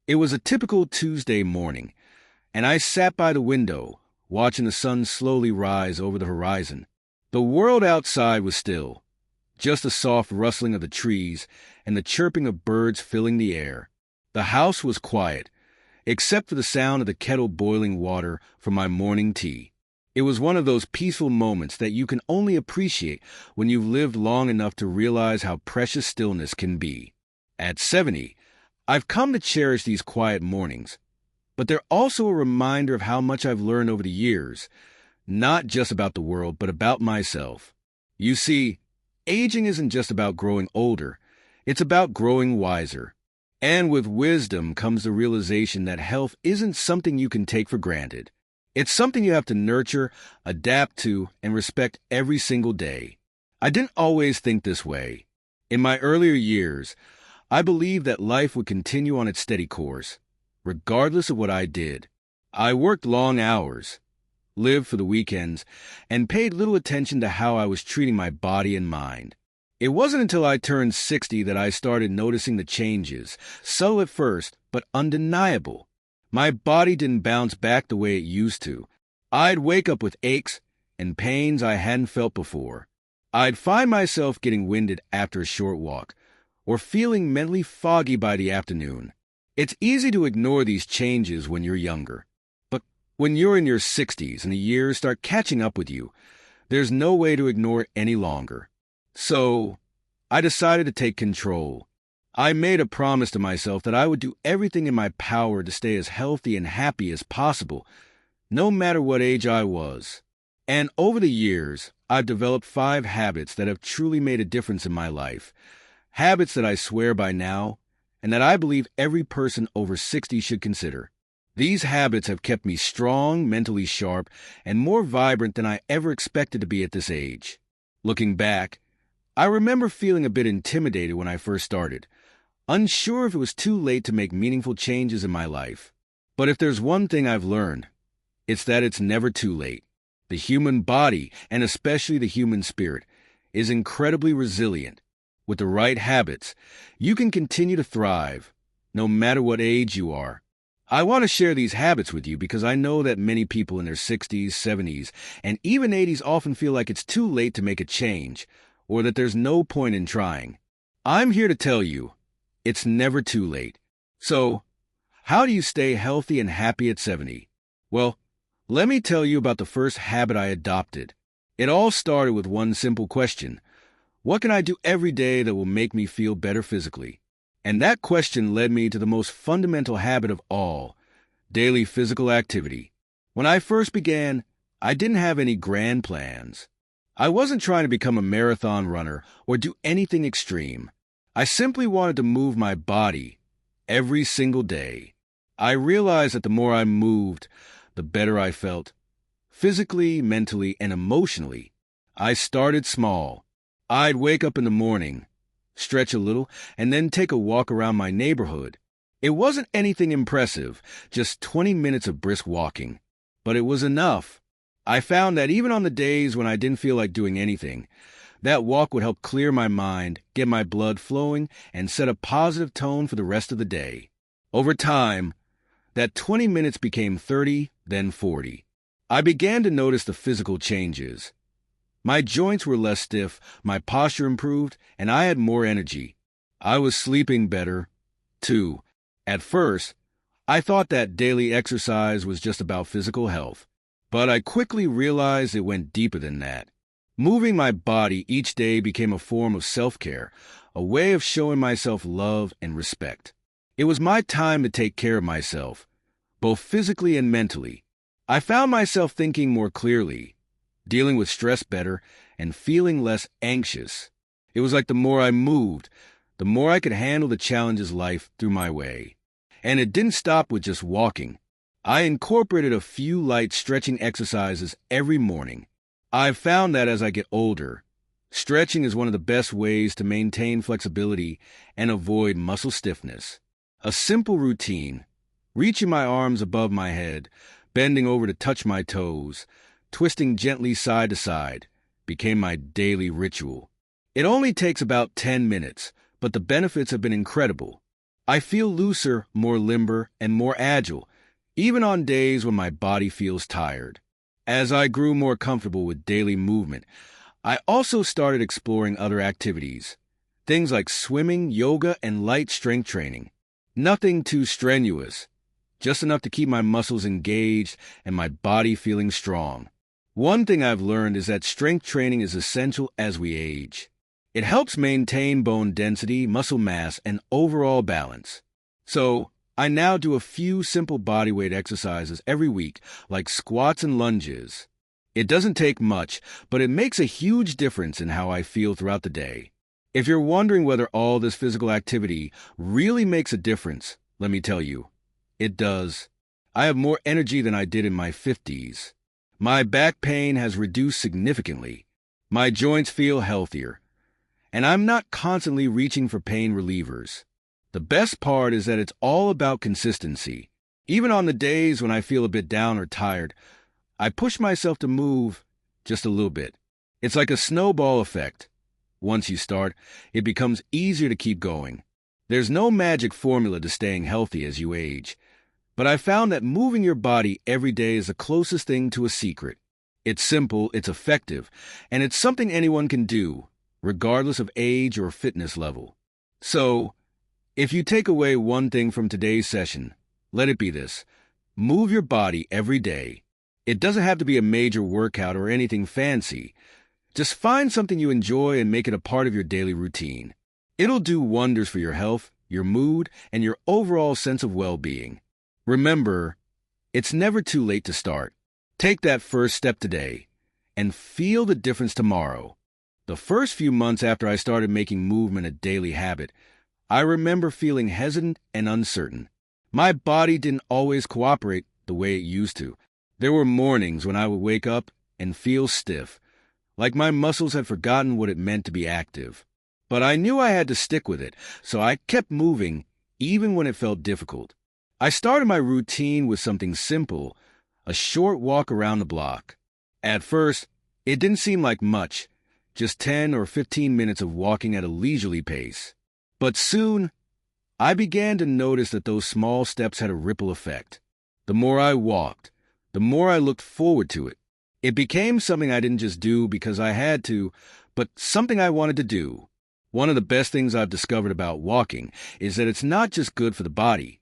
It was a typical Tuesday morning, and I sat by the window, watching the sun slowly rise over the horizon. The world outside was still, just the soft rustling of the trees and the chirping of birds filling the air. The house was quiet, except for the sound of the kettle boiling water for my morning tea. It was one of those peaceful moments that you can only appreciate when you've lived long enough to realize how precious stillness can be. At 70, I've come to cherish these quiet mornings, but they're also a reminder of how much I've learned over the years, not just about the world, but about myself. You see, aging isn't just about growing older, it's about growing wiser. And with wisdom comes the realization that health isn't something you can take for granted. It's something you have to nurture, adapt to, and respect every single day. I didn't always think this way. In my earlier years, I believed that life would continue on its steady course, regardless of what I did. I worked long hours, lived for the weekends, and paid little attention to how I was treating my body and mind. It wasn't until I turned 60 that I started noticing the changes, subtle at first, but undeniable. My body didn't bounce back the way it used to. I'd wake up with aches and pains I hadn't felt before. I'd find myself getting winded after a short walk, or feeling mentally foggy by the afternoon. It's easy to ignore these changes when you're younger. But when you're in your 60s and the years start catching up with you, there's no way to ignore it any longer. So, I decided to take control. I made a promise to myself that I would do everything in my power to stay as healthy and happy as possible, no matter what age I was. And over the years, I've developed 5 habits that have truly made a difference in my life. Habits that I swear by now, and that I believe every person over 60 should consider. These habits have kept me strong, mentally sharp, and more vibrant than I ever expected to be at this age. Looking back, I remember feeling a bit intimidated when I first started, unsure if it was too late to make meaningful changes in my life. But if there's one thing I've learned, it's that it's never too late. The human body, and especially the human spirit, is incredibly resilient. With the right habits, you can continue to thrive, no matter what age you are. I want to share these habits with you because I know that many people in their 60s, 70s, and even 80s often feel like it's too late to make a change, or that there's no point in trying. I'm here to tell you, it's never too late. So, how do you stay healthy and happy at 70? Well, let me tell you about the first habit I adopted. It all started with one simple question. What can I do every day that will make me feel better physically? And that question led me to the most fundamental habit of all, daily physical activity. When I first began, I didn't have any grand plans. I wasn't trying to become a marathon runner or do anything extreme. I simply wanted to move my body every single day. I realized that the more I moved, the better I felt, physically, mentally, and emotionally. I started small. I'd wake up in the morning, stretch a little, and then take a walk around my neighborhood. It wasn't anything impressive, just 20 minutes of brisk walking. But it was enough. I found that even on the days when I didn't feel like doing anything, that walk would help clear my mind, get my blood flowing, and set a positive tone for the rest of the day. Over time, that 20 minutes became 30, then 40. I began to notice the physical changes. My joints were less stiff, my posture improved, and I had more energy. I was sleeping better, too. At first, I thought that daily exercise was just about physical health, but I quickly realized it went deeper than that. Moving my body each day became a form of self-care, a way of showing myself love and respect. It was my time to take care of myself, both physically and mentally. I found myself thinking more clearly, dealing with stress better, and feeling less anxious. It was like the more I moved, the more I could handle the challenges life threw my way. And it didn't stop with just walking. I incorporated a few light stretching exercises every morning. I've found that as I get older, stretching is one of the best ways to maintain flexibility and avoid muscle stiffness. A simple routine, reaching my arms above my head, bending over to touch my toes, twisting gently side to side, became my daily ritual. It only takes about 10 minutes, but the benefits have been incredible. I feel looser, more limber, and more agile, even on days when my body feels tired. As I grew more comfortable with daily movement, I also started exploring other activities. Things like swimming, yoga, and light strength training. Nothing too strenuous, just enough to keep my muscles engaged and my body feeling strong. One thing I've learned is that strength training is essential as we age. It helps maintain bone density, muscle mass, and overall balance. So, I now do a few simple bodyweight exercises every week, like squats and lunges. It doesn't take much, but it makes a huge difference in how I feel throughout the day. If you're wondering whether all this physical activity really makes a difference, let me tell you, it does. I have more energy than I did in my 50s. My back pain has reduced significantly. My joints feel healthier. And I'm not constantly reaching for pain relievers. The best part is that it's all about consistency. Even on the days when I feel a bit down or tired, I push myself to move just a little bit. It's like a snowball effect. Once you start, it becomes easier to keep going. There's no magic formula to staying healthy as you age, but I found that moving your body every day is the closest thing to a secret. It's simple, it's effective, and it's something anyone can do, regardless of age or fitness level. So, if you take away one thing from today's session, let it be this: move your body every day. It doesn't have to be a major workout or anything fancy. Just find something you enjoy and make it a part of your daily routine. It'll do wonders for your health, your mood, and your overall sense of well-being. Remember, it's never too late to start. Take that first step today and feel the difference tomorrow. The first few months after I started making movement a daily habit, I remember feeling hesitant and uncertain. My body didn't always cooperate the way it used to. There were mornings when I would wake up and feel stiff, like my muscles had forgotten what it meant to be active. But I knew I had to stick with it, so I kept moving even when it felt difficult. I started my routine with something simple, a short walk around the block. At first, it didn't seem like much, just 10 or 15 minutes of walking at a leisurely pace. But soon, I began to notice that those small steps had a ripple effect. The more I walked, the more I looked forward to it. It became something I didn't just do because I had to, but something I wanted to do. One of the best things I've discovered about walking is that it's not just good for the body.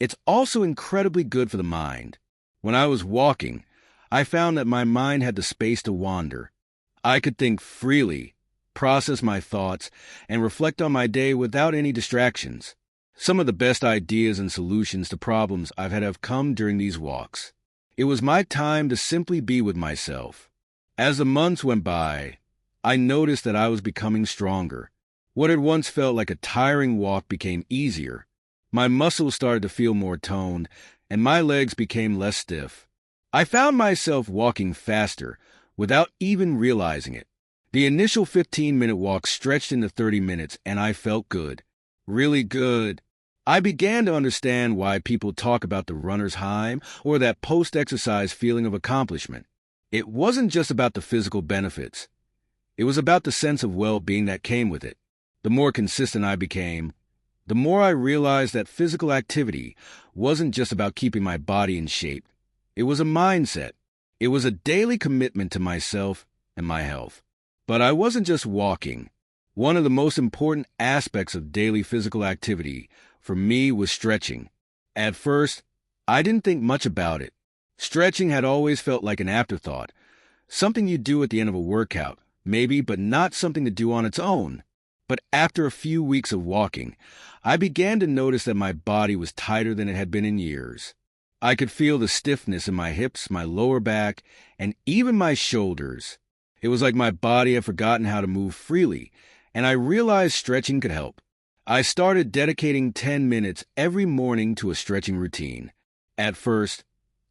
It's also incredibly good for the mind. When I was walking, I found that my mind had the space to wander. I could think freely, process my thoughts, and reflect on my day without any distractions. Some of the best ideas and solutions to problems I've had have come during these walks. It was my time to simply be with myself. As the months went by, I noticed that I was becoming stronger. What had once felt like a tiring walk became easier. My muscles started to feel more toned, and my legs became less stiff. I found myself walking faster without even realizing it. The initial 15-minute walk stretched into 30 minutes, and I felt good. Really good. I began to understand why people talk about the runner's high or that post-exercise feeling of accomplishment. It wasn't just about the physical benefits. It was about the sense of well-being that came with it. The more consistent I became, the more I realized that physical activity wasn't just about keeping my body in shape. It was a mindset. It was a daily commitment to myself and my health. But I wasn't just walking. One of the most important aspects of daily physical activity for me was stretching. At first, I didn't think much about it. Stretching had always felt like an afterthought, something you do at the end of a workout, maybe, but not something to do on its own. But after a few weeks of walking, I began to notice that my body was tighter than it had been in years. I could feel the stiffness in my hips, my lower back, and even my shoulders. It was like my body had forgotten how to move freely, and I realized stretching could help. I started dedicating 10 minutes every morning to a stretching routine. At first,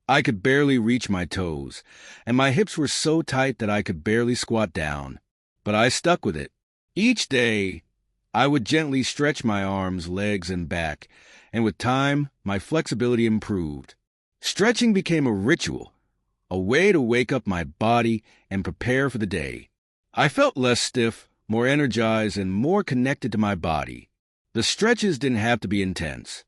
I could barely reach my toes, and my hips were so tight that I could barely squat down. But I stuck with it. Each day, I would gently stretch my arms, legs, and back, and with time, my flexibility improved. Stretching became a ritual, a way to wake up my body and prepare for the day. I felt less stiff, more energized, and more connected to my body. The stretches didn't have to be intense.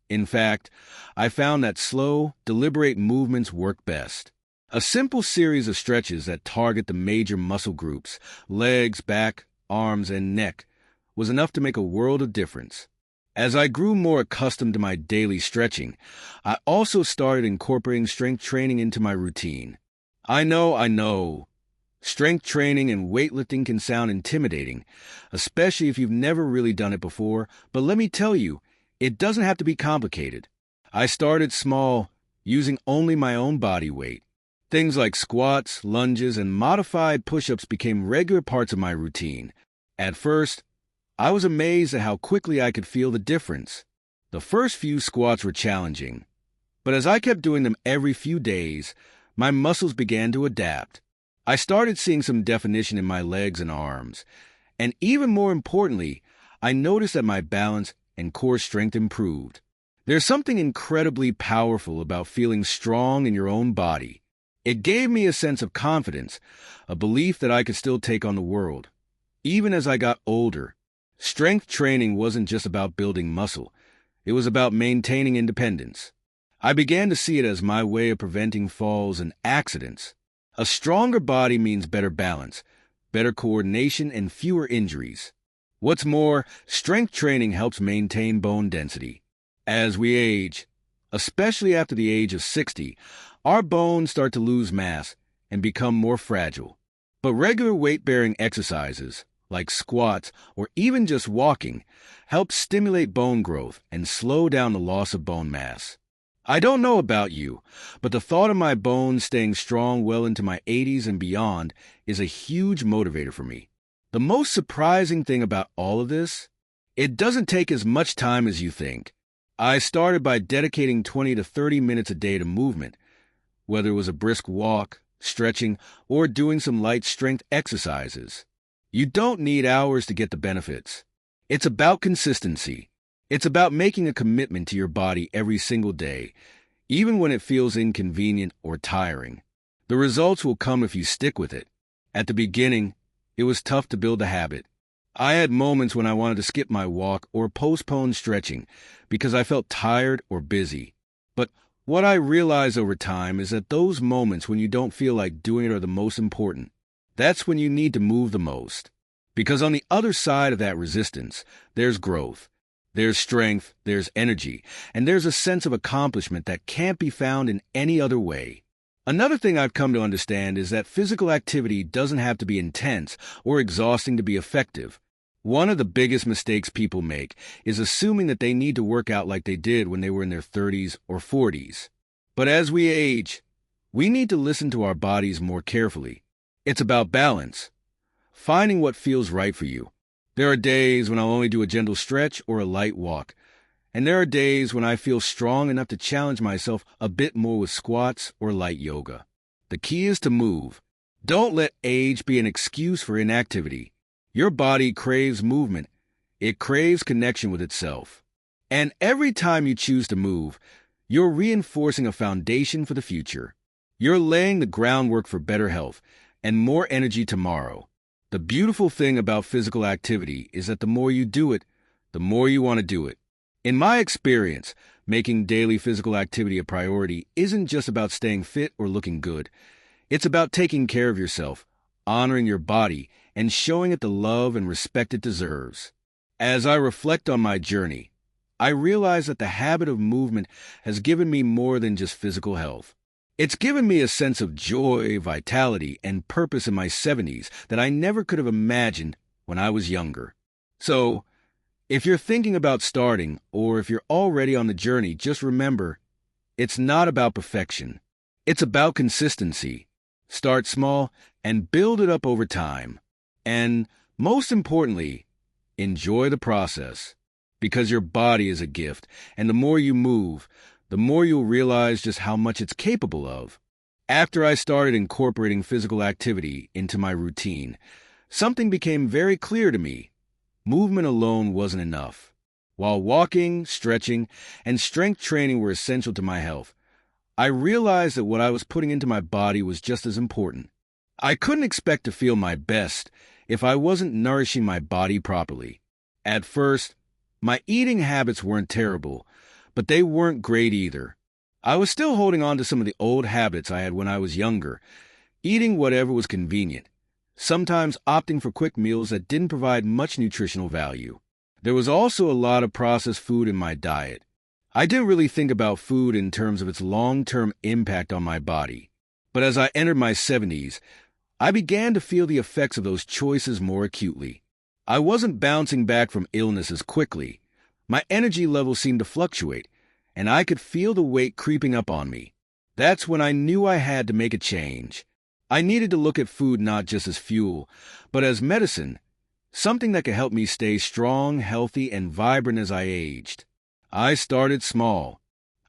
In fact, I found that slow, deliberate movements work best. A simple series of stretches that target the major muscle groups, legs, back, arms, and neck, was enough to make a world of difference. As I grew more accustomed to my daily stretching, I also started incorporating strength training into my routine. I know. Strength training and weightlifting can sound intimidating, especially if you've never really done it before, but let me tell you, it doesn't have to be complicated. I started small, using only my own body weight. Things like squats, lunges, and modified push-ups became regular parts of my routine. At first, I was amazed at how quickly I could feel the difference. The first few squats were challenging, but as I kept doing them every few days, my muscles began to adapt. I started seeing some definition in my legs and arms, and even more importantly, I noticed that my balance and core strength improved. There's something incredibly powerful about feeling strong in your own body. It gave me a sense of confidence, a belief that I could still take on the world. Even as I got older, strength training wasn't just about building muscle. It was about maintaining independence. I began to see it as my way of preventing falls and accidents. A stronger body means better balance, better coordination, and fewer injuries. What's more, strength training helps maintain bone density. As we age, especially after the age of 60, our bones start to lose mass and become more fragile. But regular weight-bearing exercises, like squats or even just walking, help stimulate bone growth and slow down the loss of bone mass. I don't know about you, but the thought of my bones staying strong well into my 80s and beyond is a huge motivator for me. The most surprising thing about all of this, it doesn't take as much time as you think. I started by dedicating 20 to 30 minutes a day to movement, whether it was a brisk walk, stretching, or doing some light strength exercises. You don't need hours to get the benefits. It's about consistency. It's about making a commitment to your body every single day, even when it feels inconvenient or tiring. The results will come if you stick with it. At the beginning, it was tough to build a habit. I had moments when I wanted to skip my walk or postpone stretching because I felt tired or busy. But what I realized over time is that those moments when you don't feel like doing it are the most important. That's when you need to move the most. Because on the other side of that resistance, there's growth. There's strength, there's energy, and there's a sense of accomplishment that can't be found in any other way. Another thing I've come to understand is that physical activity doesn't have to be intense or exhausting to be effective. One of the biggest mistakes people make is assuming that they need to work out like they did when they were in their 30s or 40s. But as we age, we need to listen to our bodies more carefully. It's about balance, finding what feels right for you. There are days when I'll only do a gentle stretch or a light walk, and there are days when I feel strong enough to challenge myself a bit more with squats or light yoga. The key is to move. Don't let age be an excuse for inactivity. Your body craves movement. It craves connection with itself. And every time you choose to move, you're reinforcing a foundation for the future. You're laying the groundwork for better health and more energy tomorrow. The beautiful thing about physical activity is that the more you do it, the more you want to do it. In my experience, making daily physical activity a priority isn't just about staying fit or looking good. It's about taking care of yourself, honoring your body, and showing it the love and respect it deserves. As I reflect on my journey, I realize that the habit of movement has given me more than just physical health. It's given me a sense of joy, vitality, and purpose in my 70s that I never could have imagined when I was younger. So, if you're thinking about starting, or if you're already on the journey, just remember, it's not about perfection. It's about consistency. Start small and build it up over time. And, most importantly, enjoy the process. Because your body is a gift, and the more you move, the more you'll realize just how much it's capable of. After I started incorporating physical activity into my routine, something became very clear to me. Movement alone wasn't enough. While walking, stretching, and strength training were essential to my health, I realized that what I was putting into my body was just as important. I couldn't expect to feel my best if I wasn't nourishing my body properly. At first, My eating habits weren't terrible, but they weren't great either. I was still holding on to some of the old habits I had when I was younger, eating whatever was convenient, sometimes opting for quick meals that didn't provide much nutritional value. There was also a lot of processed food in my diet. I didn't really think about food in terms of its long-term impact on my body. But as I entered my 70s, I began to feel the effects of those choices more acutely. I wasn't bouncing back from illness as quickly. My energy levels seemed to fluctuate, and I could feel the weight creeping up on me. That's when I knew I had to make a change. I needed to look at food not just as fuel, but as medicine, something that could help me stay strong, healthy, and vibrant as I aged. I started small.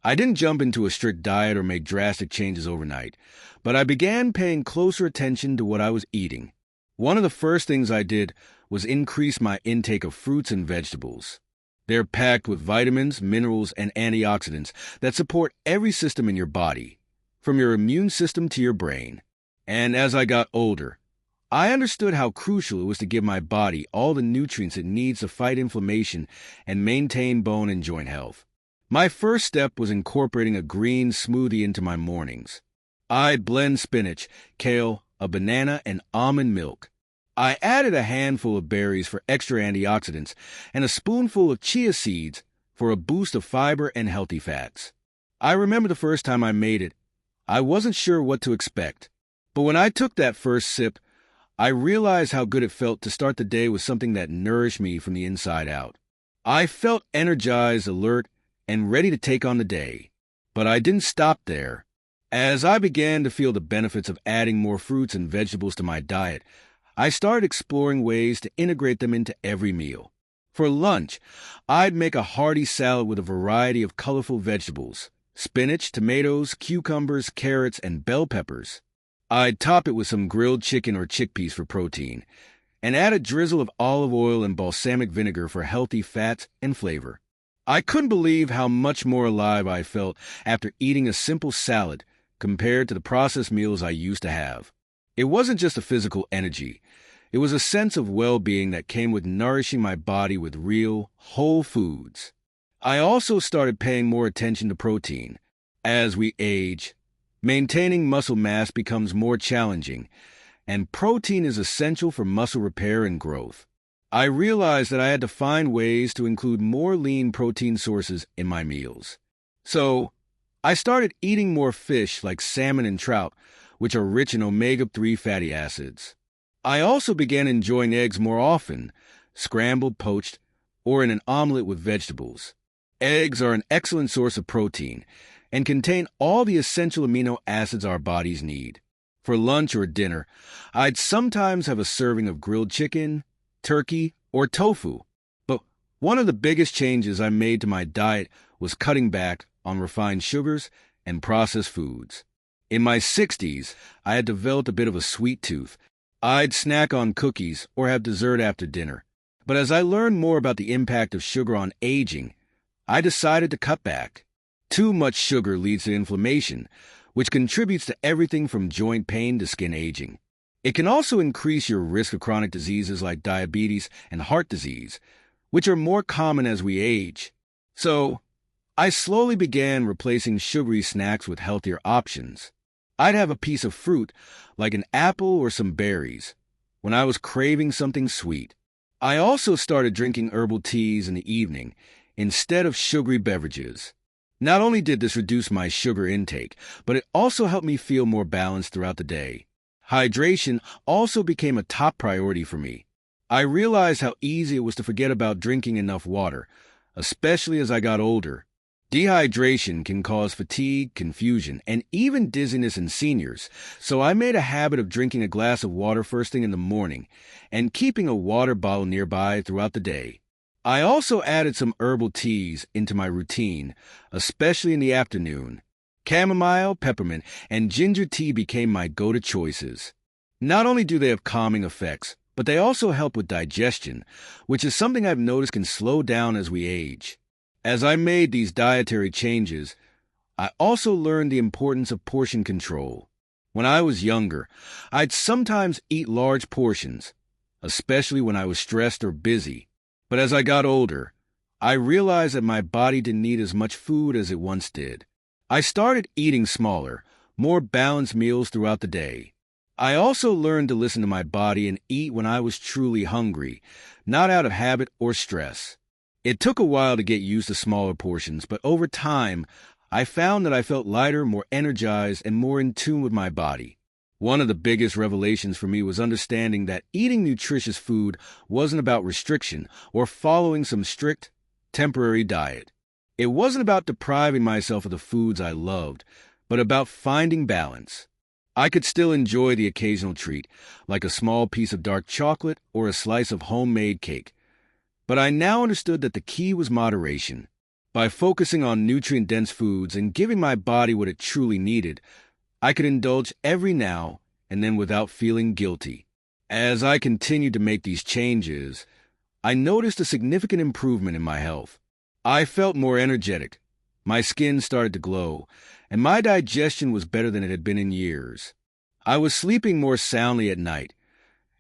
I didn't jump into a strict diet or make drastic changes overnight, but I began paying closer attention to what I was eating. One of the first things I did was increase my intake of fruits and vegetables. They're packed with vitamins, minerals, and antioxidants that support every system in your body, from your immune system to your brain. And as I got older, I understood how crucial it was to give my body all the nutrients it needs to fight inflammation and maintain bone and joint health. My first step was incorporating a green smoothie into my mornings. I'd blend spinach, kale, a banana, and almond milk. I added a handful of berries for extra antioxidants and a spoonful of chia seeds for a boost of fiber and healthy fats. I remember the first time I made it, I wasn't sure what to expect. But when I took that first sip, I realized how good it felt to start the day with something that nourished me from the inside out. I felt energized, alert, and ready to take on the day. But I didn't stop there. As I began to feel the benefits of adding more fruits and vegetables to my diet, I started exploring ways to integrate them into every meal. For lunch, I'd make a hearty salad with a variety of colorful vegetables: spinach, tomatoes, cucumbers, carrots, and bell peppers. I'd top it with some grilled chicken or chickpeas for protein, and add a drizzle of olive oil and balsamic vinegar for healthy fats and flavor. I couldn't believe how much more alive I felt after eating a simple salad compared to the processed meals I used to have. It wasn't just a physical energy. It was a sense of well-being that came with nourishing my body with real, whole foods. I also started paying more attention to protein. As we age, maintaining muscle mass becomes more challenging, and protein is essential for muscle repair and growth. I realized that I had to find ways to include more lean protein sources in my meals. So, I started eating more fish like salmon and trout, which are rich in omega-3 fatty acids. I also began enjoying eggs more often, scrambled, poached, or in an omelet with vegetables. Eggs are an excellent source of protein and contain all the essential amino acids our bodies need. For lunch or dinner, I'd sometimes have a serving of grilled chicken, turkey, or tofu. But one of the biggest changes I made to my diet was cutting back on refined sugars and processed foods. In my 60s, I had developed a bit of a sweet tooth. I'd snack on cookies or have dessert after dinner. But as I learned more about the impact of sugar on aging, I decided to cut back. Too much sugar leads to inflammation, which contributes to everything from joint pain to skin aging. It can also increase your risk of chronic diseases like diabetes and heart disease, which are more common as we age. So, I slowly began replacing sugary snacks with healthier options. I'd have a piece of fruit, like an apple or some berries, when I was craving something sweet. I also started drinking herbal teas in the evening instead of sugary beverages. Not only did this reduce my sugar intake, but it also helped me feel more balanced throughout the day. Hydration also became a top priority for me. I realized how easy it was to forget about drinking enough water, especially as I got older. Dehydration can cause fatigue, confusion, and even dizziness in seniors, so I made a habit of drinking a glass of water first thing in the morning and keeping a water bottle nearby throughout the day. I also added some herbal teas into my routine, especially in the afternoon. Chamomile, peppermint, and ginger tea became my go-to choices. Not only do they have calming effects, but they also help with digestion, which is something I've noticed can slow down as we age. As I made these dietary changes, I also learned the importance of portion control. When I was younger, I'd sometimes eat large portions, especially when I was stressed or busy. But as I got older, I realized that my body didn't need as much food as it once did. I started eating smaller, more balanced meals throughout the day. I also learned to listen to my body and eat when I was truly hungry, not out of habit or stress. It took a while to get used to smaller portions, but over time, I found that I felt lighter, more energized, and more in tune with my body. One of the biggest revelations for me was understanding that eating nutritious food wasn't about restriction or following some strict, temporary diet. It wasn't about depriving myself of the foods I loved, but about finding balance. I could still enjoy the occasional treat, like a small piece of dark chocolate or a slice of homemade cake. But I now understood that the key was moderation. By focusing on nutrient-dense foods and giving my body what it truly needed, I could indulge every now and then without feeling guilty. As I continued to make these changes, I noticed a significant improvement in my health. I felt more energetic, my skin started to glow, and my digestion was better than it had been in years. I was sleeping more soundly at night,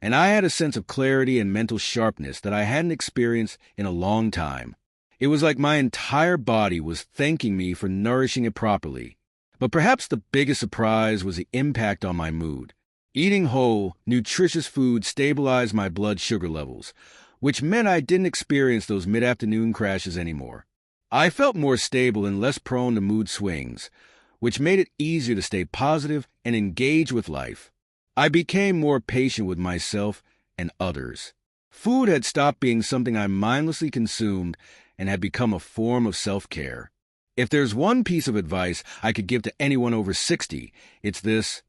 and I had a sense of clarity and mental sharpness that I hadn't experienced in a long time. It was like my entire body was thanking me for nourishing it properly. But perhaps the biggest surprise was the impact on my mood. Eating whole, nutritious food stabilized my blood sugar levels, which meant I didn't experience those mid-afternoon crashes anymore. I felt more stable and less prone to mood swings, which made it easier to stay positive and engage with life. I became more patient with myself and others. Food had stopped being something I mindlessly consumed and had become a form of self-care. If there's one piece of advice I could give to anyone over 60, it's this: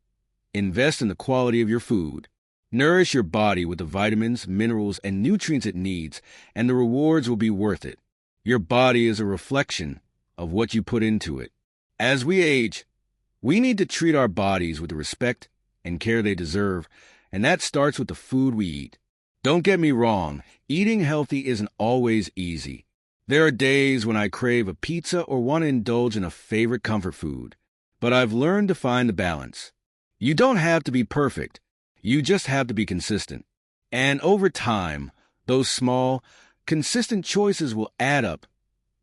invest in the quality of your food. Nourish your body with the vitamins, minerals, and nutrients it needs, and the rewards will be worth it. Your body is a reflection of what you put into it. As we age, we need to treat our bodies with the respect and care they deserve, and that starts with the food we eat. Don't get me wrong, eating healthy isn't always easy. There are days when I crave a pizza or want to indulge in a favorite comfort food, but I've learned to find the balance. You don't have to be perfect. You just have to be consistent. And over time, those small, consistent choices will add up,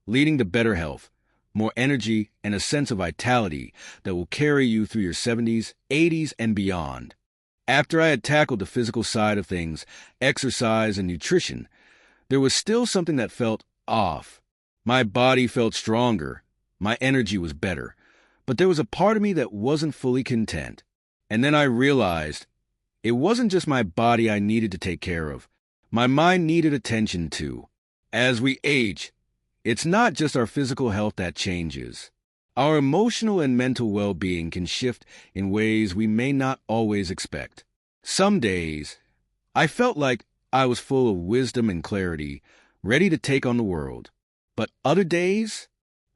leading to better health, more energy, and a sense of vitality that will carry you through your 70s, 80s, and beyond. After I had tackled the physical side of things, exercise and nutrition, there was still something that felt off. My body felt stronger, my energy was better, but there was a part of me that wasn't fully content. And then I realized it wasn't just my body I needed to take care of. My mind needed attention too. As we age, it's not just our physical health that changes. Our emotional and mental well-being can shift in ways we may not always expect. Some days, I felt like I was full of wisdom and clarity, ready to take on the world. But other days,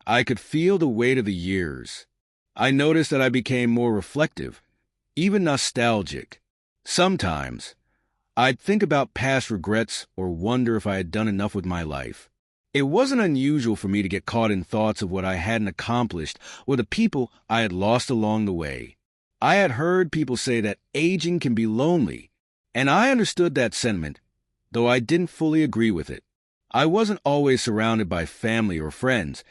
I could feel the weight of the years. I noticed that I became more reflective, even nostalgic. Sometimes, I'd think about past regrets or wonder if I had done enough with my life. It wasn't unusual for me to get caught in thoughts of what I hadn't accomplished or the people I had lost along the way. I had heard people say that aging can be lonely, and I understood that sentiment, though I didn't fully agree with it. I wasn't always surrounded by family or friends,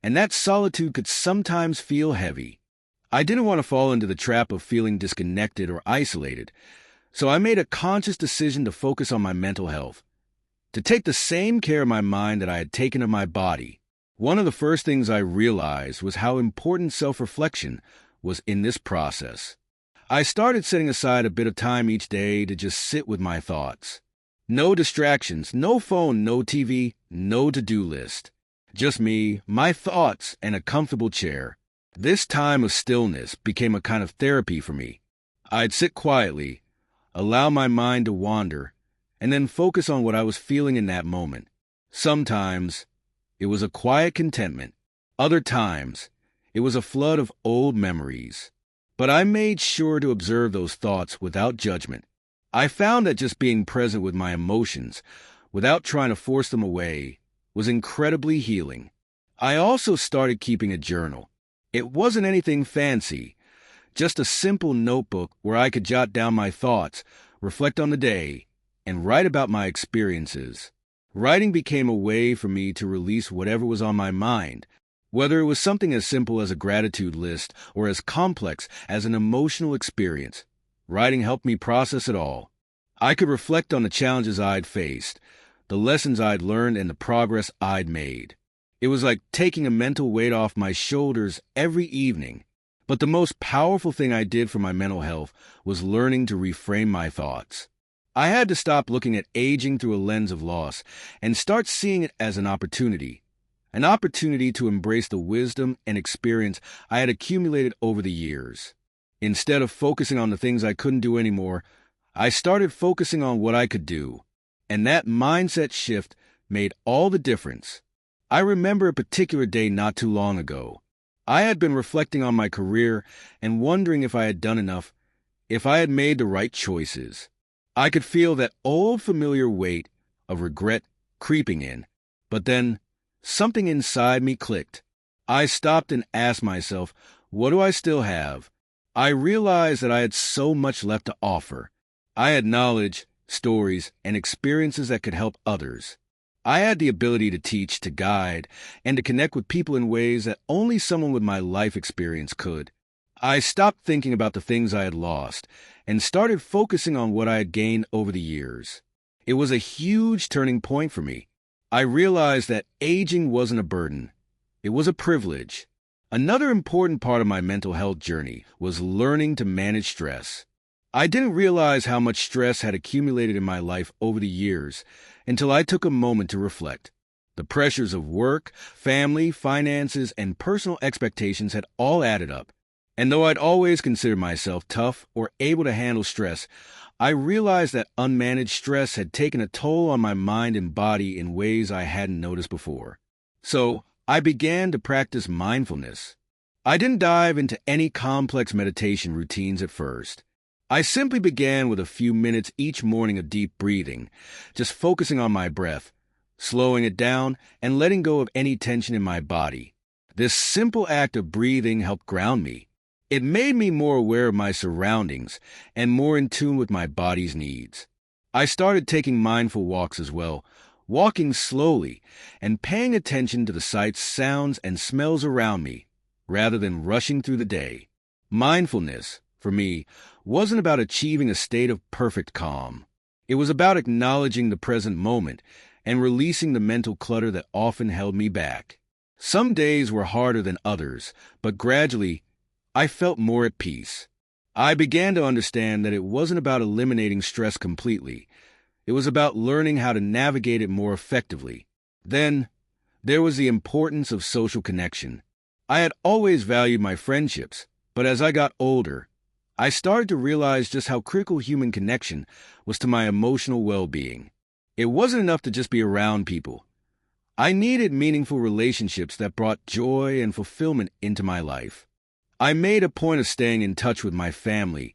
and that solitude could sometimes feel heavy. I didn't want to fall into the trap of feeling disconnected or isolated, so I made a conscious decision to focus on my mental health, to take the same care of my mind that I had taken of my body. One of the first things I realized was how important self-reflection was in this process. I started setting aside a bit of time each day to just sit with my thoughts. No distractions, no phone, no TV, no to-do list. Just me, my thoughts, and a comfortable chair. This time of stillness became a kind of therapy for me. I'd sit quietly, allow my mind to wander, and then focus on what I was feeling in that moment. Sometimes, it was a quiet contentment. Other times, it was a flood of old memories. But I made sure to observe those thoughts without judgment. I found that just being present with my emotions, without trying to force them away, was incredibly healing. I also started keeping a journal. It wasn't anything fancy, just a simple notebook where I could jot down my thoughts, reflect on the day, and write about my experiences. Writing became a way for me to release whatever was on my mind, whether it was something as simple as a gratitude list or as complex as an emotional experience. Writing helped me process it all. I could reflect on the challenges I'd faced, the lessons I'd learned, and the progress I'd made. It was like taking a mental weight off my shoulders every evening. But the most powerful thing I did for my mental health was learning to reframe my thoughts. I had to stop looking at aging through a lens of loss and start seeing it as an opportunity to embrace the wisdom and experience I had accumulated over the years. Instead of focusing on the things I couldn't do anymore, I started focusing on what I could do. And that mindset shift made all the difference. I remember a particular day not too long ago. I had been reflecting on my career and wondering if I had done enough, if I had made the right choices. I could feel that old familiar weight of regret creeping in, but then something inside me clicked. I stopped and asked myself, what do I still have? I realized that I had so much left to offer. I had knowledge, stories, and experiences that could help others. I had the ability to teach, to guide, and to connect with people in ways that only someone with my life experience could. I stopped thinking about the things I had lost and started focusing on what I had gained over the years. It was a huge turning point for me. I realized that aging wasn't a burden. It was a privilege. Another important part of my mental health journey was learning to manage stress. I didn't realize how much stress had accumulated in my life over the years until I took a moment to reflect. The pressures of work, family, finances, and personal expectations had all added up. And though I'd always considered myself tough or able to handle stress, I realized that unmanaged stress had taken a toll on my mind and body in ways I hadn't noticed before. So I began to practice mindfulness. I didn't dive into any complex meditation routines at first. I simply began with a few minutes each morning of deep breathing, just focusing on my breath, slowing it down, and letting go of any tension in my body. This simple act of breathing helped ground me. It made me more aware of my surroundings and more in tune with my body's needs. I started taking mindful walks as well, walking slowly and paying attention to the sights, sounds, and smells around me, rather than rushing through the day. Mindfulness, for me, wasn't about achieving a state of perfect calm. It was about acknowledging the present moment and releasing the mental clutter that often held me back. Some days were harder than others, but gradually, I felt more at peace. I began to understand that it wasn't about eliminating stress completely. It was about learning how to navigate it more effectively. Then, there was the importance of social connection. I had always valued my friendships, but as I got older, I started to realize just how critical human connection was to my emotional well-being. It wasn't enough to just be around people. I needed meaningful relationships that brought joy and fulfillment into my life. I made a point of staying in touch with my family,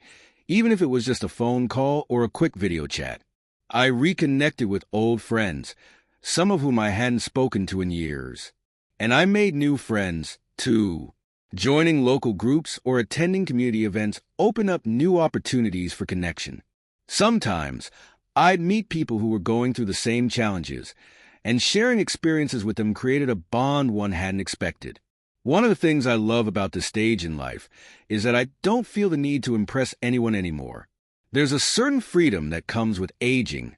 even if it was just a phone call or a quick video chat. I reconnected with old friends, some of whom I hadn't spoken to in years. And I made new friends, too. Joining local groups or attending community events opened up new opportunities for connection. Sometimes, I'd meet people who were going through the same challenges, and sharing experiences with them created a bond one hadn't expected. One of the things I love about this stage in life is that I don't feel the need to impress anyone anymore. There's a certain freedom that comes with aging,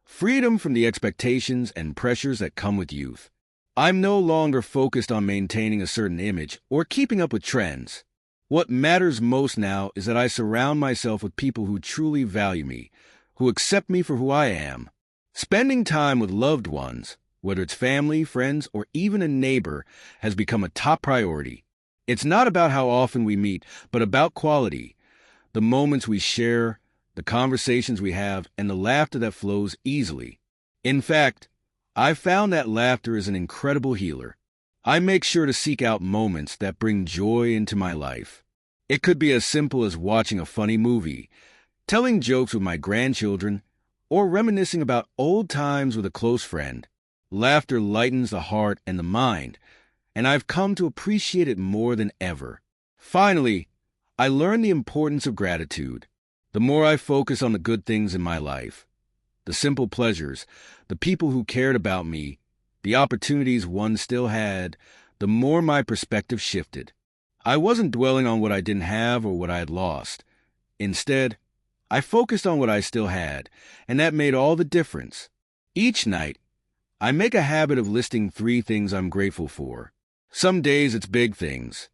freedom from the expectations and pressures that come with youth. I'm no longer focused on maintaining a certain image or keeping up with trends. What matters most now is that I surround myself with people who truly value me, who accept me for who I am. Spending time with loved ones, whether it's family, friends, or even a neighbor, has become a top priority. It's not about how often we meet, but about quality. The moments we share, the conversations we have, and the laughter that flows easily. In fact, I've found that laughter is an incredible healer. I make sure to seek out moments that bring joy into my life. It could be as simple as watching a funny movie, telling jokes with my grandchildren, or reminiscing about old times with a close friend. Laughter lightens the heart and the mind, and I've come to appreciate it more than ever. Finally, I learned the importance of gratitude. The more I focus on the good things in my life, the simple pleasures, the people who cared about me, the opportunities one still had, the more my perspective shifted. I wasn't dwelling on what I didn't have or what I had lost. Instead, I focused on what I still had, and that made all the difference. Each night, I make a habit of listing 3 things I'm grateful for. Some days it's big things,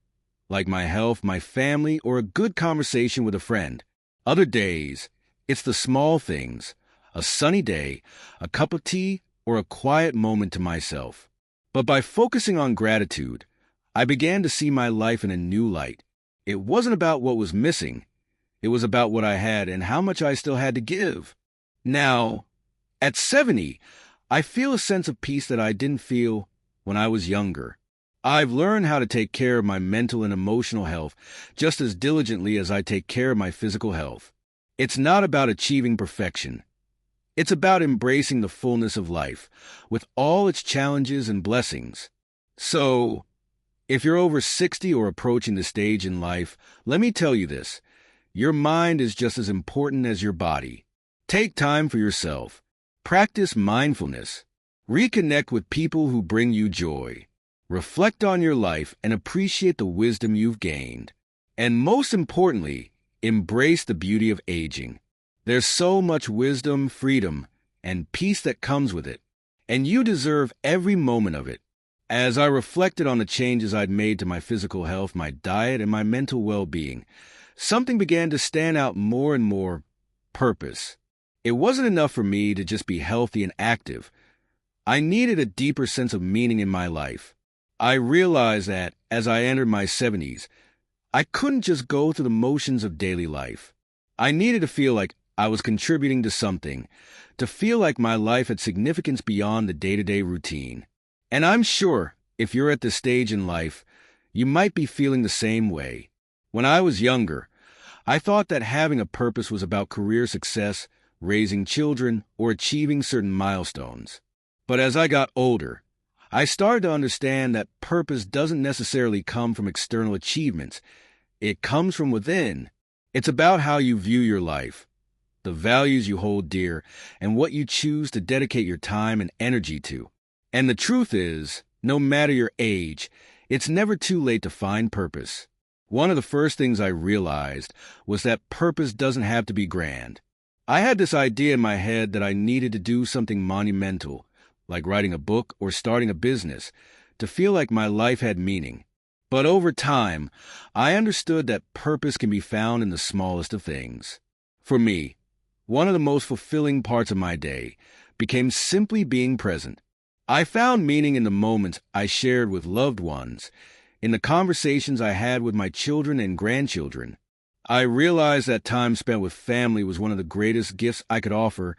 like my health, my family, or a good conversation with a friend. Other days, it's the small things, a sunny day, a cup of tea, or a quiet moment to myself. But by focusing on gratitude, I began to see my life in a new light. It wasn't about what was missing. It was about what I had and how much I still had to give. Now, at 70, I feel a sense of peace that I didn't feel when I was younger. I've learned how to take care of my mental and emotional health just as diligently as I take care of my physical health. It's not about achieving perfection. It's about embracing the fullness of life, with all its challenges and blessings. So, if you're over 60 or approaching the stage in life, let me tell you this. Your mind is just as important as your body. Take time for yourself. Practice mindfulness. Reconnect with people who bring you joy. Reflect on your life and appreciate the wisdom you've gained. And most importantly, embrace the beauty of aging. There's so much wisdom, freedom, and peace that comes with it, and you deserve every moment of it. As I reflected on the changes I'd made to my physical health, my diet, and my mental well-being, something began to stand out more and more: purpose. It wasn't enough for me to just be healthy and active. I needed a deeper sense of meaning in my life. I realized that, as I entered my 70s, I couldn't just go through the motions of daily life. I needed to feel like I was contributing to something, to feel like my life had significance beyond the day-to-day routine. And I'm sure, if you're at this stage in life, you might be feeling the same way. When I was younger, I thought that having a purpose was about career success, raising children, or achieving certain milestones. But as I got older, I started to understand that purpose doesn't necessarily come from external achievements. It comes from within. It's about how you view your life, the values you hold dear, and what you choose to dedicate your time and energy to. And the truth is, no matter your age, it's never too late to find purpose. One of the first things I realized was that purpose doesn't have to be grand. I had this idea in my head that I needed to do something monumental, like writing a book or starting a business, to feel like my life had meaning. But over time, I understood that purpose can be found in the smallest of things. For me, one of the most fulfilling parts of my day became simply being present. I found meaning in the moments I shared with loved ones, in the conversations I had with my children and grandchildren. I realized that time spent with family was one of the greatest gifts I could offer,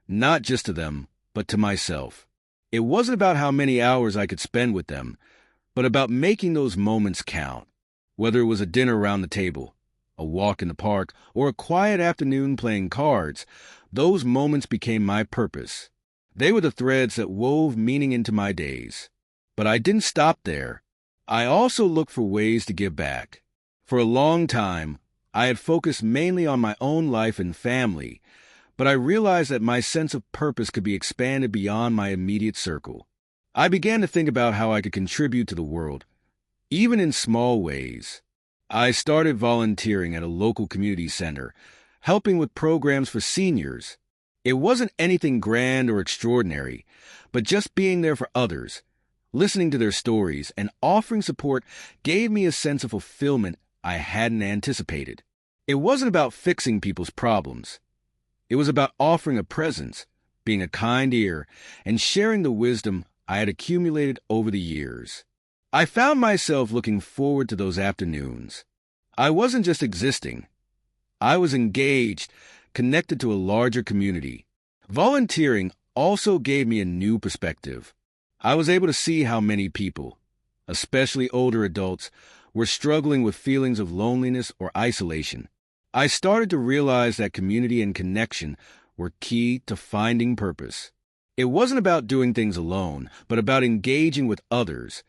not just to them, but to myself. It wasn't about how many hours I could spend with them, but about making those moments count. Whether it was a dinner around the table, a walk in the park, or a quiet afternoon playing cards, those moments became my purpose. They were the threads that wove meaning into my days. But I didn't stop there. I also looked for ways to give back. For a long time, I had focused mainly on my own life and family, but I realized that my sense of purpose could be expanded beyond my immediate circle. I began to think about how I could contribute to the world, even in small ways. I started volunteering at a local community center, helping with programs for seniors. It wasn't anything grand or extraordinary, but just being there for others, listening to their stories, and offering support gave me a sense of fulfillment I hadn't anticipated. It wasn't about fixing people's problems. It was about offering a presence, being a kind ear, and sharing the wisdom I had accumulated over the years. I found myself looking forward to those afternoons. I wasn't just existing. I was engaged, connected to a larger community. Volunteering also gave me a new perspective. I was able to see how many people, especially older adults, were struggling with feelings of loneliness or isolation. I started to realize that community and connection were key to finding purpose. It wasn't about doing things alone, but about engaging with others,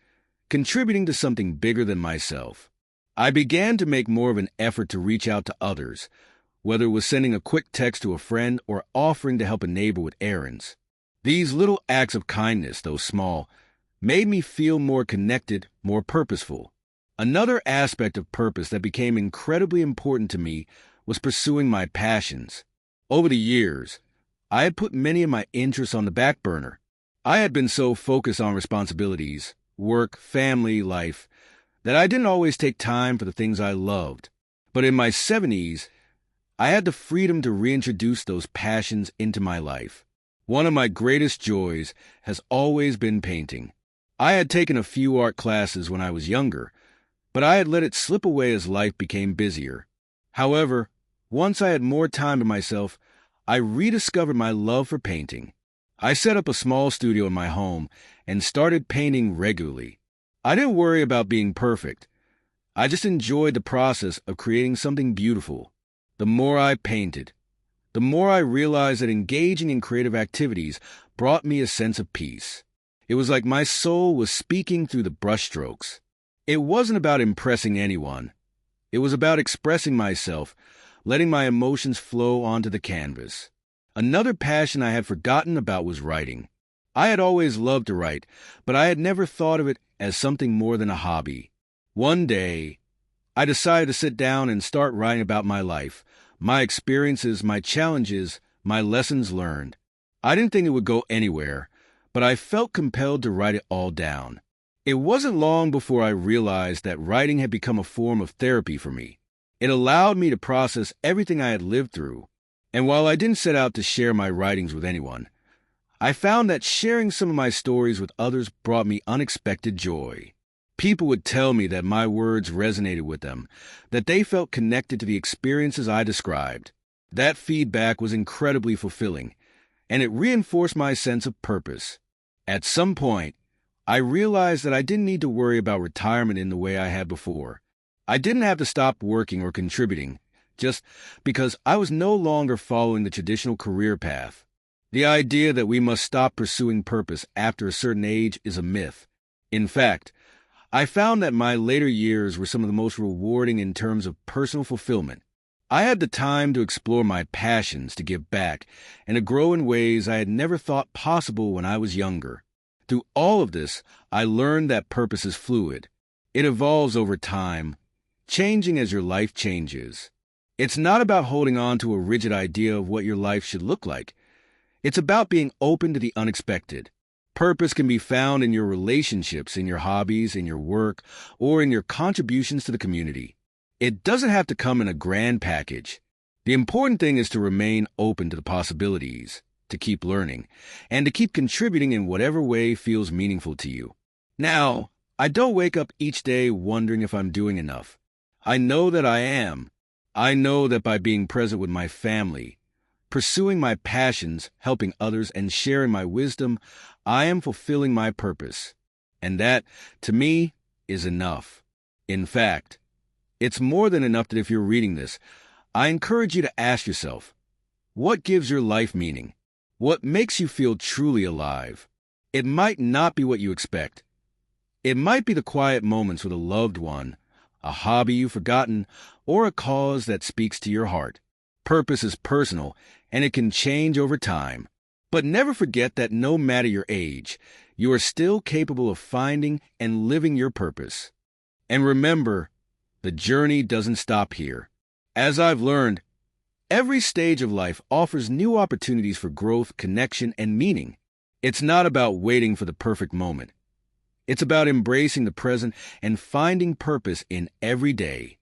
contributing to something bigger than myself. I began to make more of an effort to reach out to others, whether it was sending a quick text to a friend or offering to help a neighbor with errands. These little acts of kindness, though small, made me feel more connected, more purposeful. Another aspect of purpose that became incredibly important to me was pursuing my passions. Over the years, I had put many of my interests on the back burner. I had been so focused on responsibilities, work, family, life, that I didn't always take time for the things I loved. But in my 70s, I had the freedom to reintroduce those passions into my life. One of my greatest joys has always been painting. I had taken a few art classes when I was younger, but I had let it slip away as life became busier. However, once I had more time to myself, I rediscovered my love for painting. I set up a small studio in my home and started painting regularly. I didn't worry about being perfect. I just enjoyed the process of creating something beautiful. The more I painted, the more I realized that engaging in creative activities brought me a sense of peace. It was like my soul was speaking through the brushstrokes. It wasn't about impressing anyone. It was about expressing myself, letting my emotions flow onto the canvas. Another passion I had forgotten about was writing. I had always loved to write, but I had never thought of it as something more than a hobby. One day, I decided to sit down and start writing about my life, my experiences, my challenges, my lessons learned. I didn't think it would go anywhere, but I felt compelled to write it all down. It wasn't long before I realized that writing had become a form of therapy for me. It allowed me to process everything I had lived through. And while I didn't set out to share my writings with anyone, I found that sharing some of my stories with others brought me unexpected joy. People would tell me that my words resonated with them, that they felt connected to the experiences I described. That feedback was incredibly fulfilling, and it reinforced my sense of purpose. At some point, I realized that I didn't need to worry about retirement in the way I had before. I didn't have to stop working or contributing, just because I was no longer following the traditional career path. The idea that we must stop pursuing purpose after a certain age is a myth. In fact, I found that my later years were some of the most rewarding in terms of personal fulfillment. I had the time to explore my passions, to give back, and to grow in ways I had never thought possible when I was younger. Through all of this, I learned that purpose is fluid. It evolves over time, changing as your life changes. It's not about holding on to a rigid idea of what your life should look like. It's about being open to the unexpected. Purpose can be found in your relationships, in your hobbies, in your work, or in your contributions to the community. It doesn't have to come in a grand package. The important thing is to remain open to the possibilities, to keep learning, and to keep contributing in whatever way feels meaningful to you. Now, I don't wake up each day wondering if I'm doing enough. I know that I am. I know that by being present with my family, pursuing my passions, helping others, and sharing my wisdom, I am fulfilling my purpose. And that, to me, is enough. In fact, it's more than enough that if you're reading this, I encourage you to ask yourself, what gives your life meaning? What makes you feel truly alive? It might not be what you expect. It might be the quiet moments with a loved one, a hobby you've forgotten, or a cause that speaks to your heart. Purpose is personal, and it can change over time. But never forget that no matter your age, you are still capable of finding and living your purpose. And remember, the journey doesn't stop here. As I've learned, every stage of life offers new opportunities for growth, connection, and meaning. It's not about waiting for the perfect moment. It's about embracing the present and finding purpose in every day.